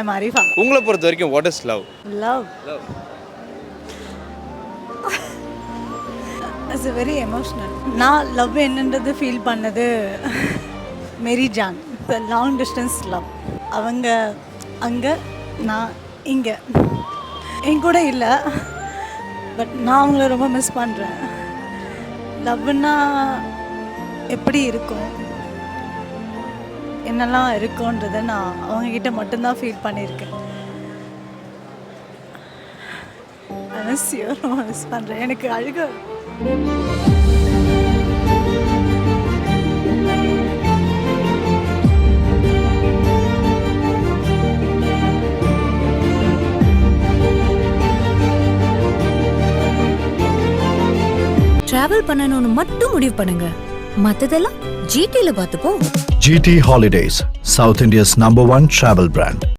I'm Arifa. உங்களை பொறுத்த வரைக்கும் what is love? Love it's very emotional. நான் லவ் என்னன்றது ஃபீல் பண்ணது Mary John. Long distance love. அவங்க அங்கே, நான் இங்கே. என் கூட இல்லை, பட் நான் அவங்கள ரொம்ப மிஸ் பண்ணுறேன். லவ்னா எப்படி இருக்கும், என்னெல்லாம் இருக்குன்றதை நான் அவங்கக்கிட்ட மட்டும்தான் ஃபீல் பண்ணியிருக்கேன். ரொம்ப மிஸ் பண்ணுறேன். எனக்கு அழுக. டிராவல் பண்ணணும்னு மட்டும் முடிவு பண்ணுங்க, மத்ததெல்லாம் ஜிடில பார்த்துப்போம். GT Holidays, South India's #1 travel brand.